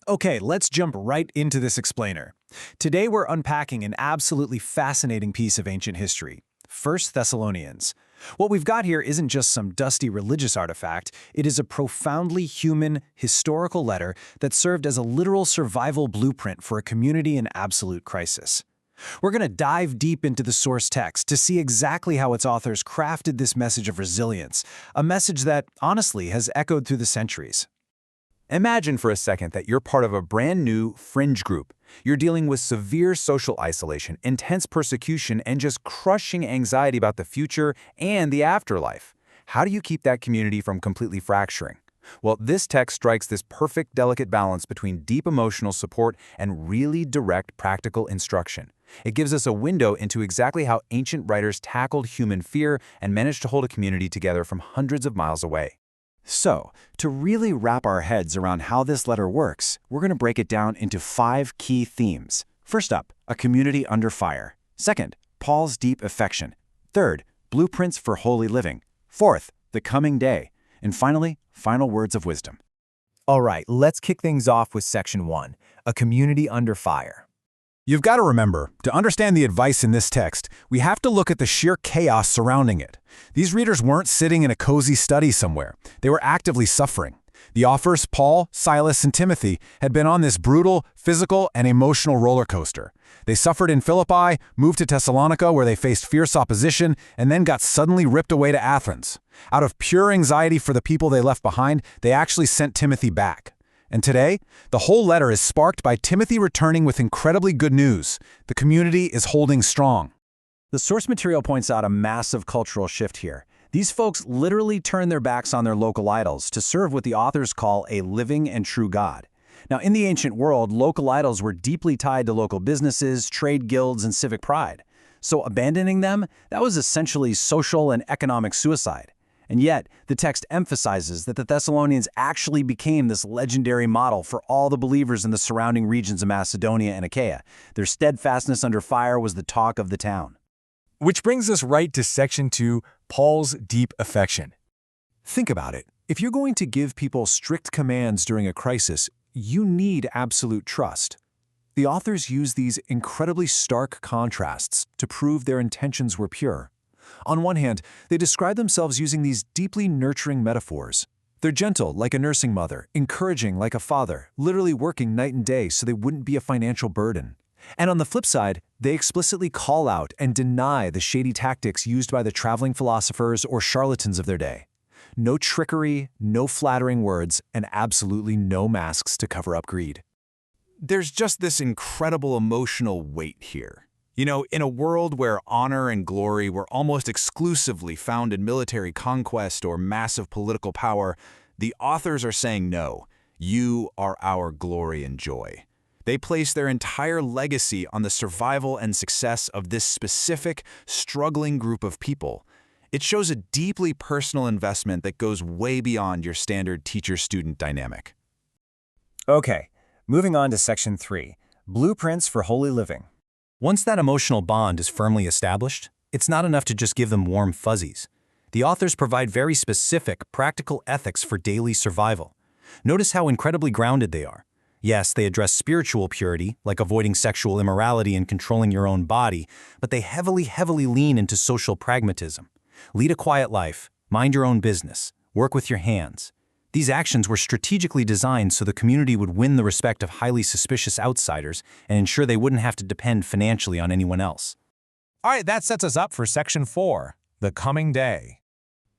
Okay, let's jump right into this explainer. Today we're unpacking an absolutely fascinating piece of ancient history, First Thessalonians. What we've got here isn't just some dusty religious artifact, it is a profoundly human, historical letter that served as a literal survival blueprint for a community in absolute crisis. We're going to dive deep into the source text to see exactly how its authors crafted this message of resilience, a message that, honestly, has echoed through the centuries. Imagine for a second that you're part of a brand new fringe group. You're dealing with severe social isolation, intense persecution, and just crushing anxiety about the future and the afterlife. How do you keep that community from completely fracturing? Well, this text strikes this perfect, delicate balance between deep emotional support and really direct, practical instruction. It gives us a window into exactly how ancient writers tackled human fear and managed to hold a community together from hundreds of miles away. So, to really wrap our heads around how this letter works, we're going to break it down into 5 key themes. First up, a community under fire. Second, Paul's deep affection. Third, blueprints for holy living. Fourth, the coming day. And finally, final words of wisdom. All right, let's kick things off with Section 1, a community under fire. You've got to remember, to understand the advice in this text, we have to look at the sheer chaos surrounding it. These readers weren't sitting in a cozy study somewhere. They were actively suffering. The authors, Paul, Silas, and Timothy, had been on this brutal, physical, and emotional roller coaster. They suffered in Philippi, moved to Thessalonica where they faced fierce opposition, and then got suddenly ripped away to Athens. Out of pure anxiety for the people they left behind, they actually sent Timothy back. And today, the whole letter is sparked by Timothy returning with incredibly good news. The community is holding strong. The source material points out a massive cultural shift here. These folks literally turned their backs on their local idols to serve what the authors call a living and true God. Now, in the ancient world, local idols were deeply tied to local businesses, trade guilds, and civic pride. So abandoning them, that was essentially social and economic suicide. And yet, the text emphasizes that the Thessalonians actually became this legendary model for all the believers in the surrounding regions of Macedonia and Achaia. Their steadfastness under fire was the talk of the town. Which brings us right to Section 2, Paul's deep affection. Think about it. If you're going to give people strict commands during a crisis, you need absolute trust. The authors use these incredibly stark contrasts to prove their intentions were pure. On one hand, they describe themselves using these deeply nurturing metaphors. They're gentle, like a nursing mother, encouraging, like a father, literally working night and day so they wouldn't be a financial burden. And on the flip side, they explicitly call out and deny the shady tactics used by the traveling philosophers or charlatans of their day. No trickery, no flattering words, and absolutely no masks to cover up greed. There's just this incredible emotional weight here. You know, in a world where honor and glory were almost exclusively found in military conquest or massive political power, the authors are saying no, you are our glory and joy. They place their entire legacy on the survival and success of this specific, struggling group of people. It shows a deeply personal investment that goes way beyond your standard teacher-student dynamic. Okay, moving on to Section 3, blueprints for holy living. Once that emotional bond is firmly established, it's not enough to just give them warm fuzzies. The authors provide very specific, practical ethics for daily survival. Notice how incredibly grounded they are. Yes, they address spiritual purity, like avoiding sexual immorality and controlling your own body, but they heavily lean into social pragmatism. Lead a quiet life, mind your own business, work with your hands. These actions were strategically designed so the community would win the respect of highly suspicious outsiders and ensure they wouldn't have to depend financially on anyone else. All right, that sets us up for Section 4, the coming day.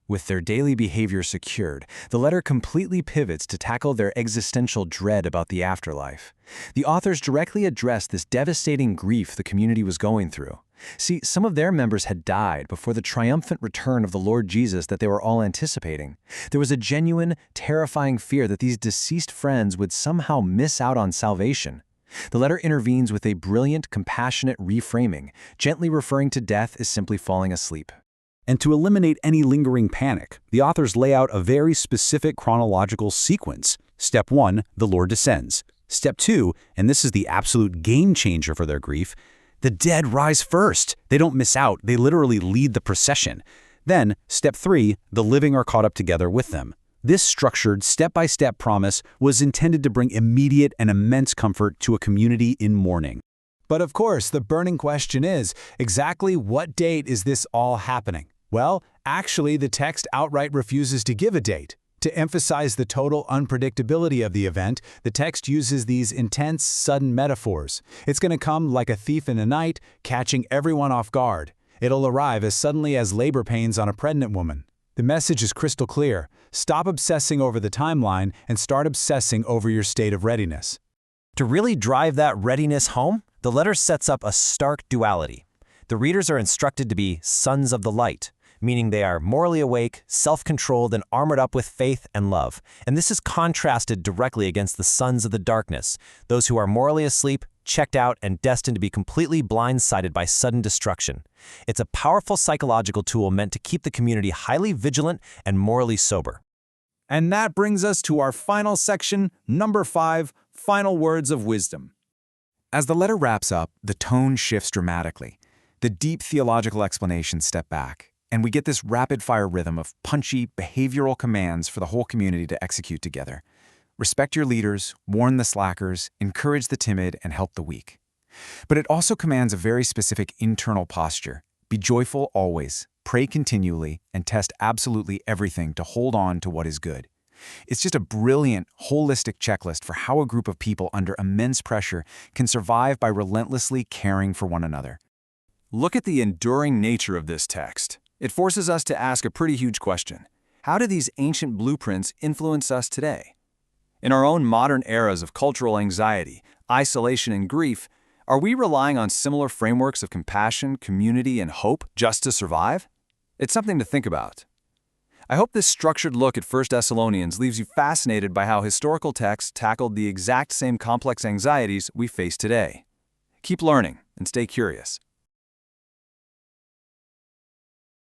With their daily behavior secured, the letter completely pivots to tackle their existential dread about the afterlife. The authors directly address this devastating grief the community was going through. See, some of their members had died before the triumphant return of the Lord Jesus that they were all anticipating. There was a genuine, terrifying fear that these deceased friends would somehow miss out on salvation. The letter intervenes with a brilliant, compassionate reframing, gently referring to death as simply falling asleep. And to eliminate any lingering panic, the authors lay out a very specific chronological sequence. Step 1, the Lord descends. Step 2, and this is the absolute game changer for their grief, the dead rise first. They don't miss out, they literally lead the procession. Then, step 3, the living are caught up together with them. This structured, step-by-step promise was intended to bring immediate and immense comfort to a community in mourning. But of course, the burning question is, exactly what date is this all happening? Well, actually, the text outright refuses to give a date. To emphasize the total unpredictability of the event, the text uses these intense, sudden metaphors. It's going to come like a thief in the night, catching everyone off guard. It'll arrive as suddenly as labor pains on a pregnant woman. The message is crystal clear. Stop obsessing over the timeline and start obsessing over your state of readiness. To really drive that readiness home, the letter sets up a stark duality. The readers are instructed to be sons of the light, meaning they are morally awake, self-controlled, and armored up with faith and love. And this is contrasted directly against the sons of the darkness, those who are morally asleep, checked out, and destined to be completely blindsided by sudden destruction. It's a powerful psychological tool meant to keep the community highly vigilant and morally sober. And that brings us to our final section, number 5, final words of wisdom. As the letter wraps up, the tone shifts dramatically. The deep theological explanations step back, and we get this rapid-fire rhythm of punchy, behavioral commands for the whole community to execute together. Respect your leaders, warn the slackers, encourage the timid, and help the weak. But it also commands a very specific internal posture. Be joyful always, pray continually, and test absolutely everything to hold on to what is good. It's just a brilliant, holistic checklist for how a group of people under immense pressure can survive by relentlessly caring for one another. Look at the enduring nature of this text. It forces us to ask a pretty huge question. How do these ancient blueprints influence us today? In our own modern eras of cultural anxiety, isolation, and grief, are we relying on similar frameworks of compassion, community, and hope just to survive? It's something to think about. I hope this structured look at 1 Thessalonians leaves you fascinated by how historical texts tackled the exact same complex anxieties we face today. Keep learning and stay curious.